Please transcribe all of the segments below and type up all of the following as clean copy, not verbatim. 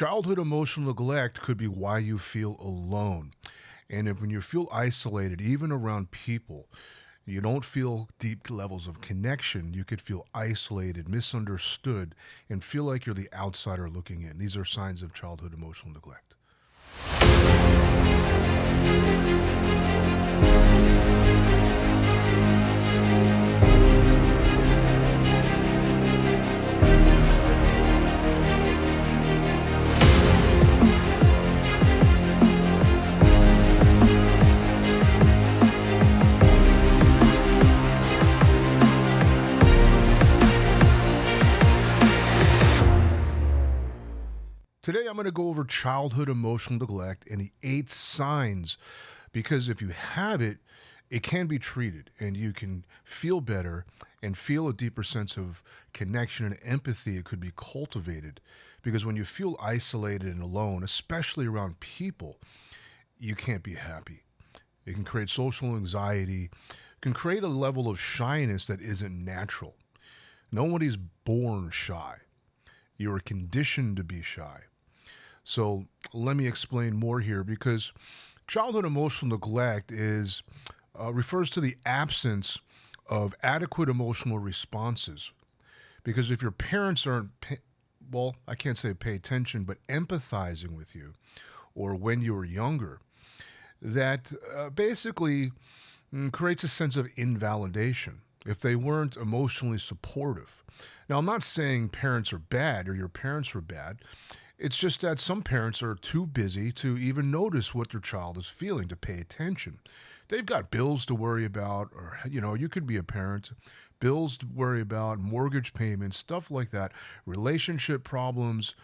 Childhood emotional neglect could be why you feel alone. And when you feel isolated, even around people, you don't feel deep levels of connection. You could feel isolated, misunderstood, and feel like you're the outsider looking in. These are signs of childhood emotional neglect. Today, I'm going to go over childhood emotional neglect and the 8 signs because if you have it, it can be treated and you can feel better and feel a deeper sense of connection and empathy. It could be cultivated because when you feel isolated and alone, especially around people, you can't be happy. It can create social anxiety, can create a level of shyness that isn't natural. Nobody's born shy. You're conditioned to be shy. So let me explain more here because childhood emotional neglect refers to the absence of adequate emotional responses. Because if your parents aren't, I can't say pay attention, but empathizing with you, or when you were younger, that basically creates a sense of invalidation if they weren't emotionally supportive. Now, I'm not saying parents are bad or your parents were bad. It's just that some parents are too busy to even notice what their child is feeling, to pay attention. They've got bills to worry about, or, you could be a parent, bills to worry about, mortgage payments, stuff like that, relationship problems.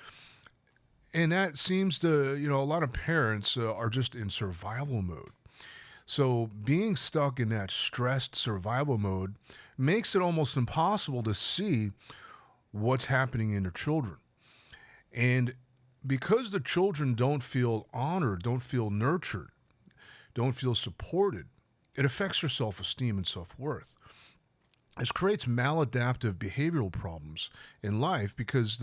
And that seems to, a lot of parents are just in survival mode. So being stuck in that stressed survival mode makes it almost impossible to see what's happening in their children. And because the children don't feel honored, don't feel nurtured, don't feel supported, it affects their self-esteem and self-worth. This creates maladaptive behavioral problems in life because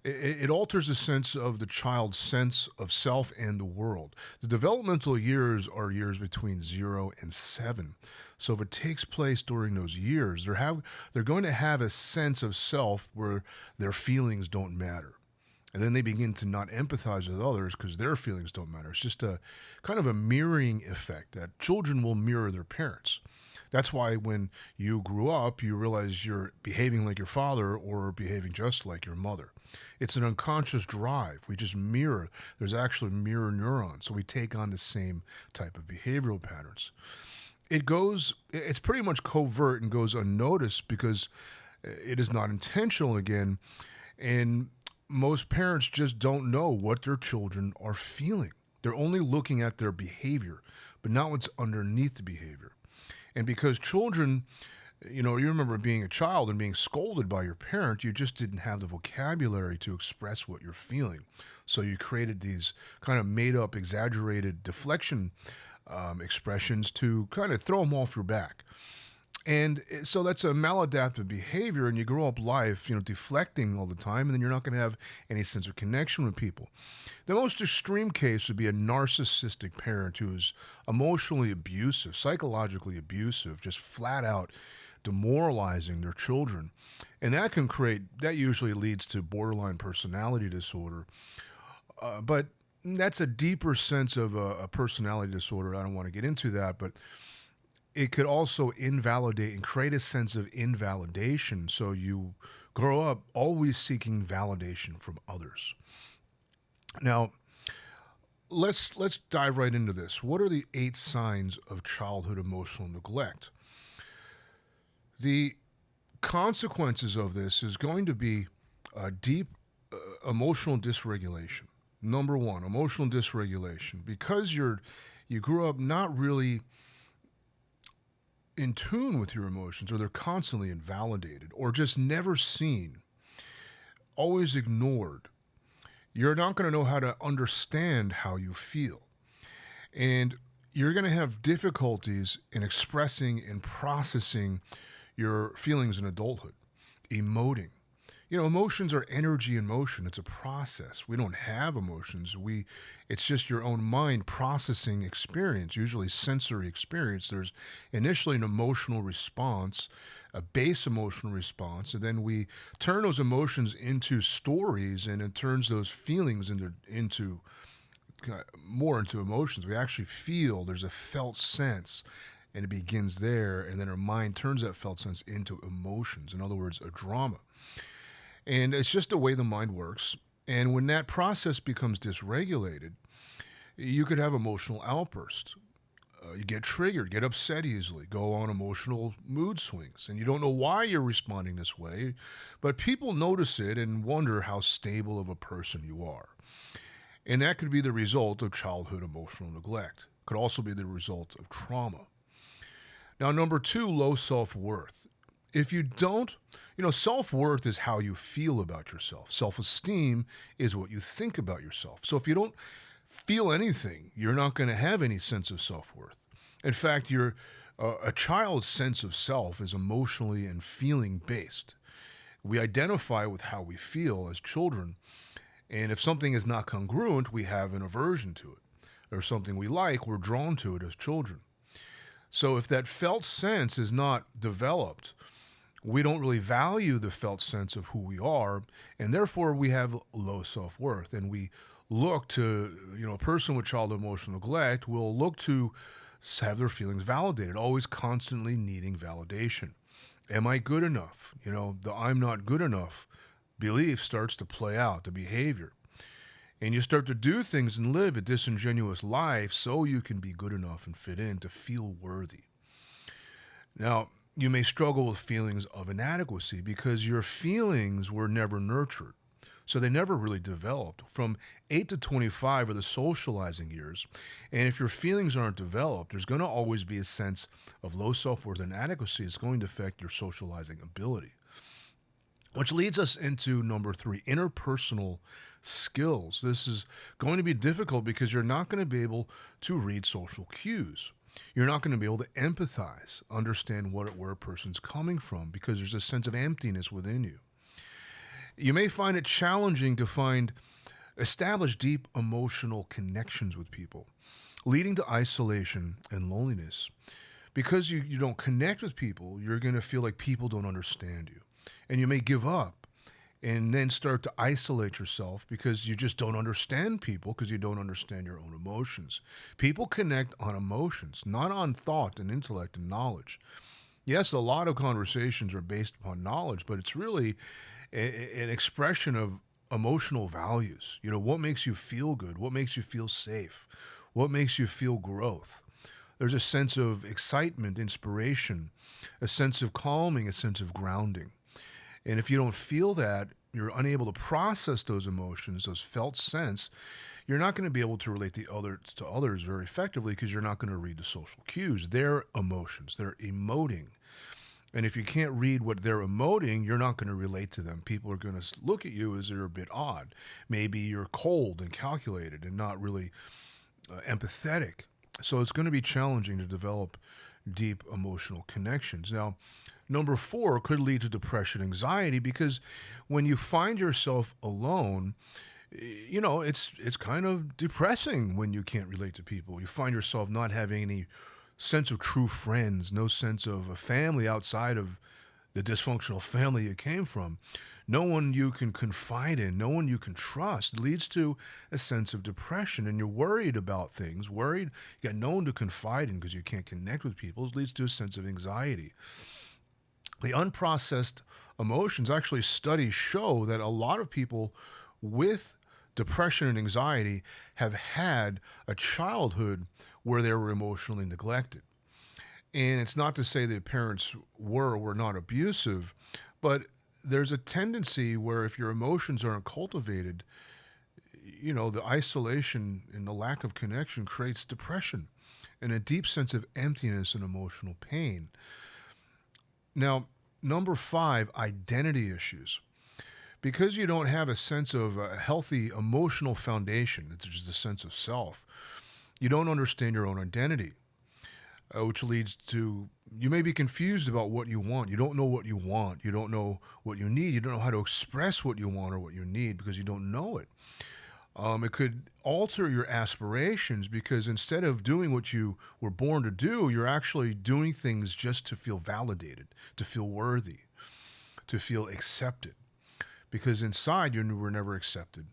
it alters the sense of the child's sense of self and the world. The developmental years are years between 0 and 7. So if it takes place during those years, they're going to have a sense of self where their feelings don't matter. And then they begin to not empathize with others because their feelings don't matter. It's just a kind of a mirroring effect that children will mirror their parents. That's why when you grew up, you realize you're behaving like your father or behaving just like your mother. It's an unconscious drive. We just mirror. There's actually mirror neurons. So we take on the same type of behavioral patterns. It's pretty much covert and goes unnoticed because it is not intentional again. And most parents just don't know what their children are feeling. They're only looking at their behavior, but not what's underneath the behavior. And because children, you remember being a child and being scolded by your parent, you just didn't have the vocabulary to express what you're feeling. So you created these kind of made up, exaggerated deflection expressions to kind of throw them off your back. And so that's a maladaptive behavior, and you grow up life, deflecting all the time, and then you're not going to have any sense of connection with people. The most extreme case would be a narcissistic parent who is emotionally abusive, psychologically abusive, just flat out demoralizing their children. And that usually leads to borderline personality disorder. But that's a deeper sense of a personality disorder. I don't want to get into that, but it could also invalidate and create a sense of invalidation. So you grow up always seeking validation from others. Now, let's dive right into this. What are the 8 signs of childhood emotional neglect? The consequences of this is going to be deep emotional dysregulation. Number 1, emotional dysregulation. Because you grew up not really in tune with your emotions, or they're constantly invalidated, or just never seen, always ignored, you're not going to know how to understand how you feel. And you're going to have difficulties in expressing and processing your feelings in adulthood, emoting. Emotions are energy in motion. It's a process. We don't have emotions. It's just your own mind processing experience, usually sensory experience. There's initially an emotional response, a base emotional response, and then we turn those emotions into stories, and it turns those feelings into more into emotions. We actually feel, there's a felt sense, and it begins there, and then our mind turns that felt sense into emotions. In other words, a drama. And it's just the way the mind works. And when that process becomes dysregulated, you could have emotional outbursts. You get triggered, get upset easily, go on emotional mood swings, and you don't know why you're responding this way, but people notice it and wonder how stable of a person you are. And that could be the result of childhood emotional neglect. Could also be the result of trauma. Now, number two, low self-worth. If you don't, self-worth is how you feel about yourself. Self-esteem is what you think about yourself. So if you don't feel anything, you're not going to have any sense of self-worth. In fact, a child's sense of self is emotionally and feeling based. We identify with how we feel as children, and if something is not congruent, we have an aversion to it. Or something we like, we're drawn to it as children. So if that felt sense is not developed, we don't really value the felt sense of who we are, and therefore we have low self-worth. And we look to, a person with childhood emotional neglect will look to have their feelings validated, always constantly needing validation. Am I good enough? The I'm not good enough belief starts to play out, the behavior. And you start to do things and live a disingenuous life so you can be good enough and fit in to feel worthy. Now, you may struggle with feelings of inadequacy because your feelings were never nurtured. So they never really developed. From 8 to 25 are the socializing years. And if your feelings aren't developed, there's going to always be a sense of low self-worth and inadequacy. It's going to affect your socializing ability. Which leads us into number three, interpersonal skills. This is going to be difficult because you're not going to be able to read social cues. You're not going to be able to empathize, understand where a person's coming from, because there's a sense of emptiness within you. You may find it challenging to establish deep emotional connections with people, leading to isolation and loneliness. Because you don't connect with people, you're going to feel like people don't understand you. And you may give up and then start to isolate yourself because you just don't understand people because you don't understand your own emotions. People connect on emotions, not on thought and intellect and knowledge. Yes, a lot of conversations are based upon knowledge, but it's really an expression of emotional values. What makes you feel good? What makes you feel safe? What makes you feel growth? There's a sense of excitement, inspiration, a sense of calming, a sense of grounding. And if you don't feel that, you're unable to process those emotions, those felt sense, you're not going to be able to relate to others very effectively because you're not going to read the social cues. Their emotions, they're emoting. And if you can't read what they're emoting, you're not going to relate to them. People are going to look at you as they're a bit odd. Maybe you're cold and calculated and not really empathetic. So it's going to be challenging to develop deep emotional connections. Now, number four could lead to depression, anxiety, because when you find yourself alone, it's kind of depressing when you can't relate to people. You find yourself not having any sense of true friends, no sense of a family outside of the dysfunctional family you came from. No one you can confide in, no one you can trust. It leads to a sense of depression, and you're worried about things, you got no one to confide in because you can't connect with people. It leads to a sense of anxiety. The unprocessed emotions, actually studies show that a lot of people with depression and anxiety have had a childhood where they were emotionally neglected. And it's not to say that parents were or were not abusive, but there's a tendency where if your emotions aren't cultivated, the isolation and the lack of connection creates depression and a deep sense of emptiness and emotional pain. Now, number five, identity issues. Because you don't have a sense of a healthy emotional foundation, which is the sense of self, you don't understand your own identity, which leads to You may be confused about what you want. You don't know what you want. You don't know what you need. You don't know how to express what you want or what you need because you don't know it. It could alter your aspirations because instead of doing what you were born to do, you're actually doing things just to feel validated, to feel worthy, to feel accepted. Because inside you were never accepted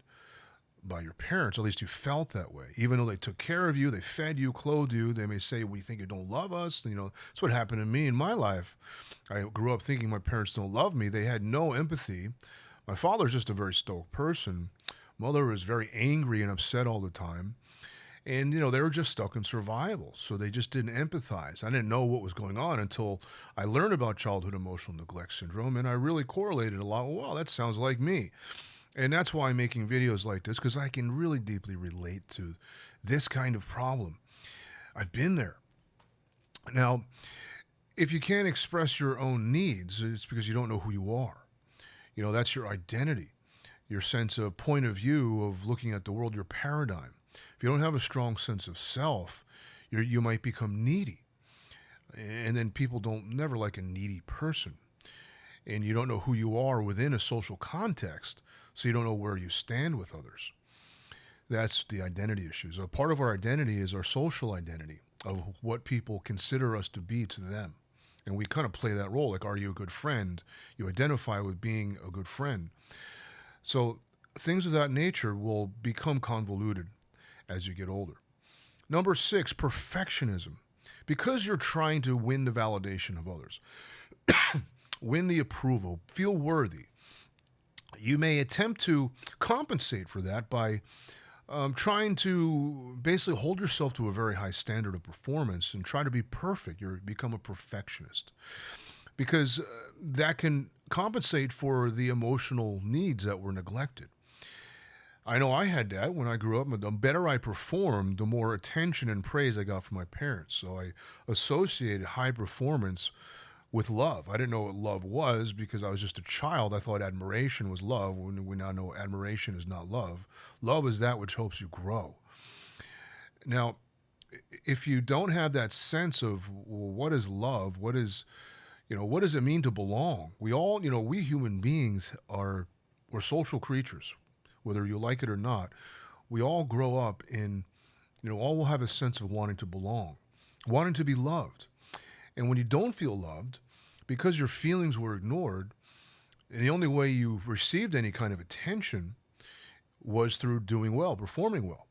by your parents. At least you felt that way. Even though they took care of you, they fed you, clothed you, they may say, we think you don't love us. That's what happened to me in my life. I grew up thinking my parents don't love me. They had no empathy. My father's just a very stoic person. Mother was very angry and upset all the time. And, they were just stuck in survival. So they just didn't empathize. I didn't know what was going on until I learned about childhood emotional neglect syndrome. And I really correlated a lot. Well, that sounds like me. And that's why I'm making videos like this, because I can really deeply relate to this kind of problem. I've been there. Now, if you can't express your own needs, it's because you don't know who you are. That's your identity, your sense of point of view of looking at the world, your paradigm. If you don't have a strong sense of self, you might become needy. And then people never like a needy person. And you don't know who you are within a social context, so you don't know where you stand with others. That's the identity issues. A part of our identity is our social identity of what people consider us to be to them. And we kind of play that role. Like, are you a good friend? You identify with being a good friend. So things of that nature will become convoluted as you get older. Number 6, perfectionism. Because you're trying to win the validation of others, win the approval, feel worthy, you may attempt to compensate for that by trying to basically hold yourself to a very high standard of performance and try to be perfect. You become a perfectionist because that can compensate for the emotional needs that were neglected. I know I had that when I grew up. The better I performed, the more attention and praise I got from my parents. So I associated high performance with love. I didn't know what love was because I was just a child. I thought admiration was love. When we now know admiration is not love. Love is that which helps you grow. Now, if you don't have that sense of, well, what is love? What does it mean to belong? We all, we human beings we're social creatures, whether you like it or not. We all grow up all will have a sense of wanting to belong, wanting to be loved. And when you don't feel loved, because your feelings were ignored, and the only way you received any kind of attention was through doing well, performing well.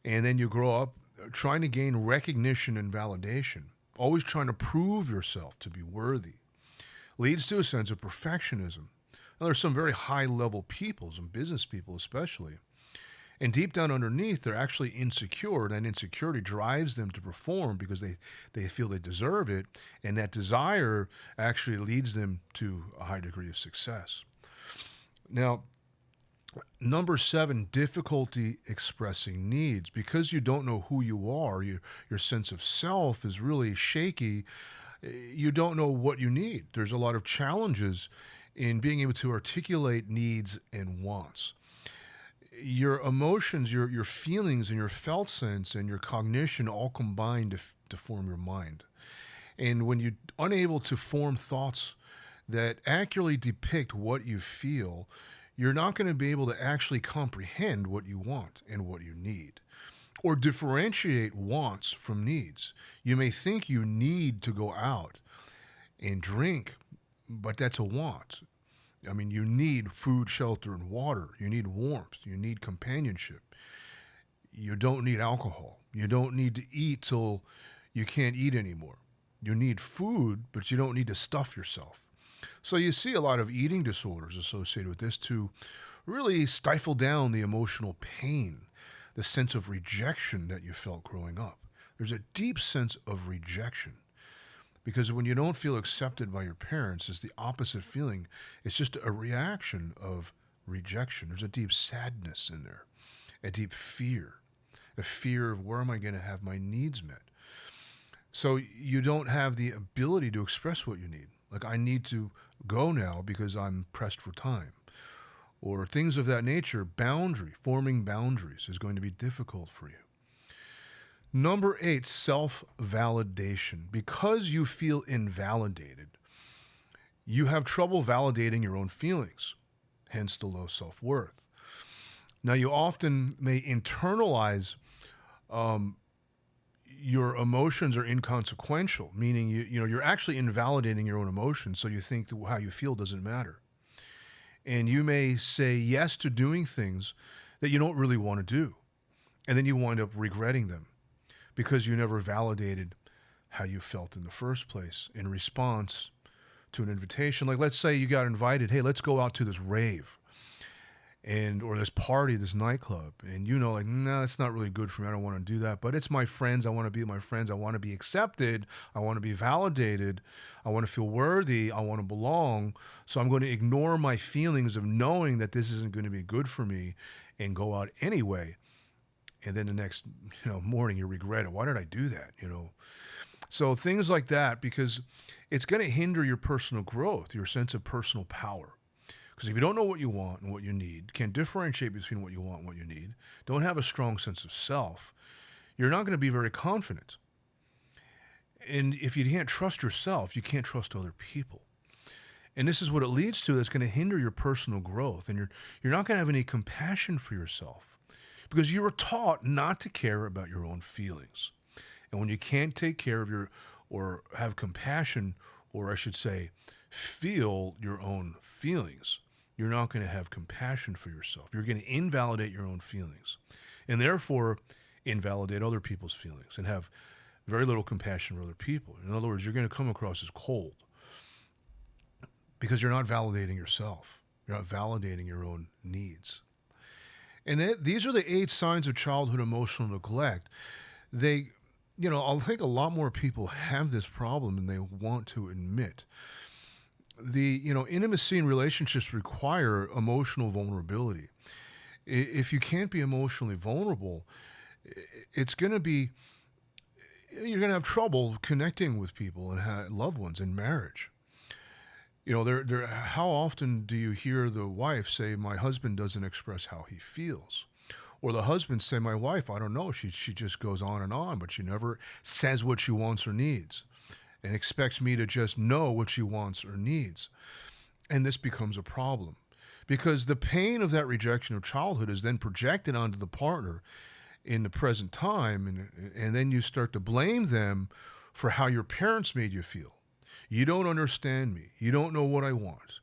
And then you grow up trying to gain recognition and validation, always trying to prove yourself to be worthy, leads to a sense of perfectionism. Now, there's some very high-level people, some business people especially, and deep down underneath, they're actually insecure, and insecurity drives them to perform because they feel they deserve it, and that desire actually leads them to a high degree of success. Now, number 7, difficulty expressing needs. Because you don't know who you are, your sense of self is really shaky. You don't know what you need. There's a lot of challenges in being able to articulate needs and wants. Your emotions, your feelings, and your felt sense and your cognition all combine to form your mind. And when you're unable to form thoughts that accurately depict what you feel, you're not going to be able to actually comprehend what you want and what you need, or differentiate wants from needs. You may think you need to go out and drink, but that's a want. I mean, you need food, shelter, and water. You need warmth. You need companionship. You don't need alcohol. You don't need to eat till you can't eat anymore. You need food, but you don't need to stuff yourself. So you see a lot of eating disorders associated with this to really stifle down the emotional pain, the sense of rejection that you felt growing up. There's a deep sense of rejection. Because when you don't feel accepted by your parents, it's the opposite feeling. It's just a reaction of rejection. There's a deep sadness in there, a deep fear, a fear of where am I going to have my needs met. So you don't have the ability to express what you need. Like, I need to go now because I'm pressed for time. Or things of that nature. Forming boundaries is going to be difficult for you. Number 8, self-validation. Because you feel invalidated, you have trouble validating your own feelings, hence the low self-worth. Now, you often may internalize um, your emotions are inconsequential, meaning you're actually invalidating your own emotions, so you think that how you feel doesn't matter. And you may say yes to doing things that you don't really want to do, and then you wind up regretting them because you never validated how you felt in the first place in response to an invitation. Like, let's say you got invited, hey, let's go out to this rave and or this party, this nightclub, and like, no, that's not really good for me. I don't want to do that. But it's my friends. I want to be with my friends. I want to be accepted. I want to be validated. I want to feel worthy. I want to belong. So I'm going to ignore my feelings of knowing that this isn't going to be good for me and go out anyway. And then the next morning you regret it. Why did I do that? So things like that, because it's going to hinder your personal growth, your sense of personal power. Because if you don't know what you want and what you need, can't differentiate between what you want and what you need, don't have a strong sense of self, you're not going to be very confident. And if you can't trust yourself, you can't trust other people. And this is what it leads to that's going to hinder your personal growth. And you're not going to have any compassion for yourself because you were taught not to care about your own feelings. And when you can't take care of or have compassion, or I should say, feel your own feelings, you're not going to have compassion for yourself. You're going to invalidate your own feelings and therefore invalidate other people's feelings and have very little compassion for other people. In other words, you're going to come across as cold because you're not validating yourself. You're not validating your own needs. And these are the 8 signs of childhood emotional neglect. I think a lot more people have this problem than they want to admit. Intimacy and relationships require emotional vulnerability. If you can't be emotionally vulnerable, you're going to have trouble connecting with people and loved ones in marriage. How often do you hear the wife say, my husband doesn't express how he feels? Or the husband say, my wife, I don't know, she just goes on, but she never says what she wants or needs and expects me to just know what she wants or needs. And this becomes a problem because the pain of that rejection of childhood is then projected onto the partner in the present time. And then you start to blame them for how your parents made you feel. You don't understand me. You don't know what I want.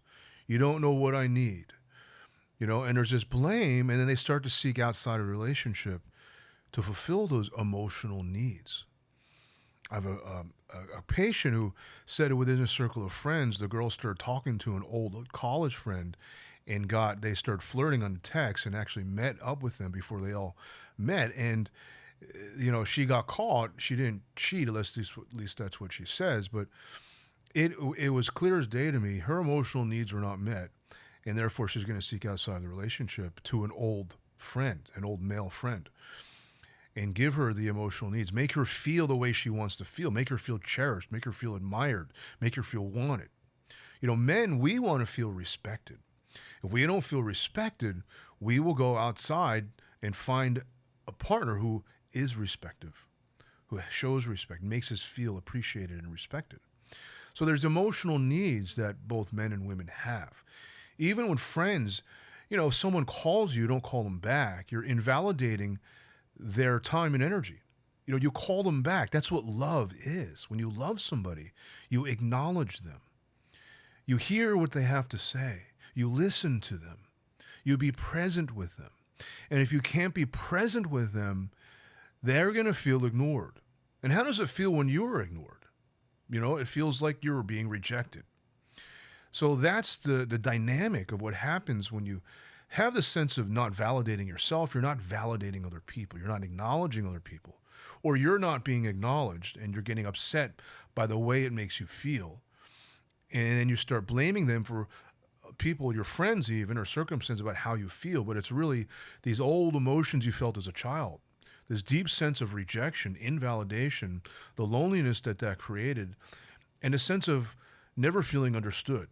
You don't know what I need. And there's this blame, and then they start to seek outside of a relationship to fulfill those emotional needs. I have a patient who said within a circle of friends, the girl started talking to an old college friend and they started flirting on the text and actually met up with them before they all met. And, she got caught. She didn't cheat, at least that's what she says. But it was clear as day to me, her emotional needs were not met. And therefore, she's going to seek outside the relationship to an old friend, an old male friend, and give her the emotional needs. Make her feel the way she wants to feel. Make her feel cherished. Make her feel admired. Make her feel wanted. Men, we want to feel respected. If we don't feel respected, we will go outside and find a partner who is respective, who shows respect, makes us feel appreciated and respected. So there's emotional needs that both men and women have. Even when friends, if someone calls you, don't call them back. You're invalidating their time and energy. You call them back. That's what love is. When you love somebody, you acknowledge them. You hear what they have to say. You listen to them. You be present with them. And if you can't be present with them, they're going to feel ignored. And how does it feel when you're ignored? It feels like you're being rejected. So that's the dynamic of what happens when you have the sense of not validating yourself. You're not validating other people. You're not acknowledging other people. Or you're not being acknowledged and you're getting upset by the way it makes you feel. And then you start blaming them for people, your friends even, or circumstances about how you feel. But it's really these old emotions you felt as a child. This deep sense of rejection, invalidation, the loneliness that created, and a sense of never feeling understood.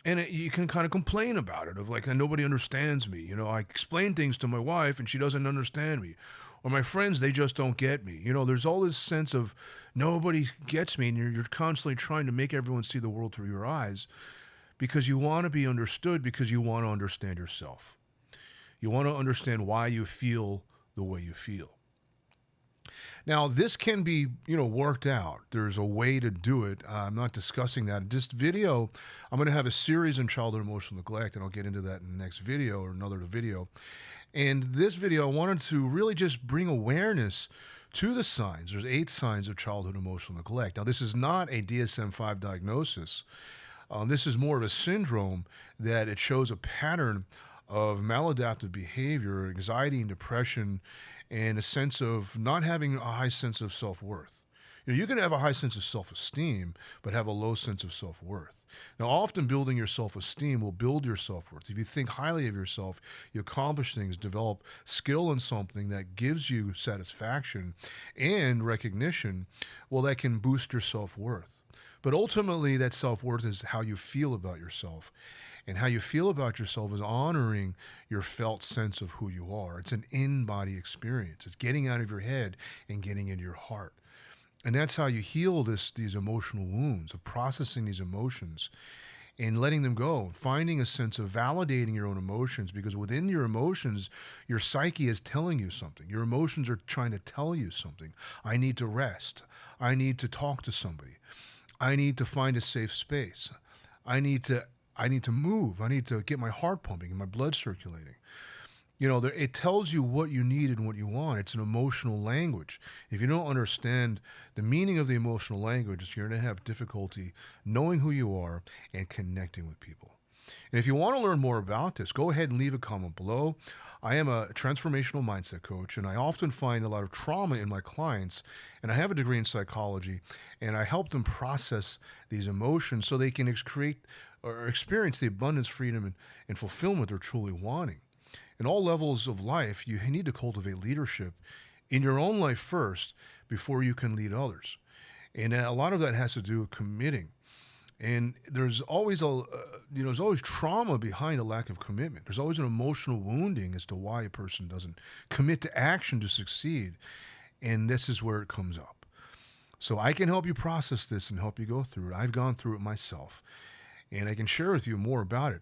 And you can kind of complain about it, of like, nobody understands me. I explain things to my wife and she doesn't understand me. Or my friends, they just don't get me. There's all this sense of nobody gets me, and you're constantly trying to make everyone see the world through your eyes because you want to be understood, because you want to understand yourself. You want to understand why you feel the way you feel. Now, this can be, worked out. There's a way to do it. I'm not discussing that. In this video, I'm going to have a series on childhood emotional neglect, and I'll get into that in the next video or another video. And this video, I wanted to really just bring awareness to the signs. There's 8 signs of childhood emotional neglect. Now, this is not a DSM-5 diagnosis. This is more of a syndrome that it shows a pattern of maladaptive behavior, anxiety and depression, and a sense of not having a high sense of self-worth. You can have a high sense of self-esteem, but have a low sense of self-worth. Now, often building your self-esteem will build your self-worth. If you think highly of yourself, you accomplish things, develop skill in something that gives you satisfaction and recognition, well, that can boost your self-worth. But ultimately, that self-worth is how you feel about yourself. And how you feel about yourself is honoring your felt sense of who you are. It's an in-body experience. It's getting out of your head and getting into your heart. And that's how you heal these emotional wounds, of processing these emotions and letting them go, finding a sense of validating your own emotions, because within your emotions, your psyche is telling you something. Your emotions are trying to tell you something. I need to rest. I need to talk to somebody. I need to find a safe space. I need to move. I need to get my heart pumping and my blood circulating. It tells you what you need and what you want. It's an emotional language. If you don't understand the meaning of the emotional language, you're going to have difficulty knowing who you are and connecting with people. And if you want to learn more about this, go ahead and leave a comment below. I am a transformational mindset coach, and I often find a lot of trauma in my clients, and I have a degree in psychology, and I help them process these emotions so they can create or experience the abundance, freedom, and fulfillment they're truly wanting. In all levels of life, you need to cultivate leadership in your own life first before you can lead others. And a lot of that has to do with committing. And there's always there's always trauma behind a lack of commitment. There's always an emotional wounding as to why a person doesn't commit to action to succeed. And this is where it comes up. So I can help you process this and help you go through it. I've gone through it myself, and I can share with you more about it.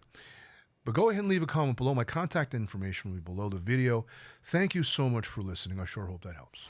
But go ahead and leave a comment below. My contact information will be below the video. Thank you so much for listening. I sure hope that helps.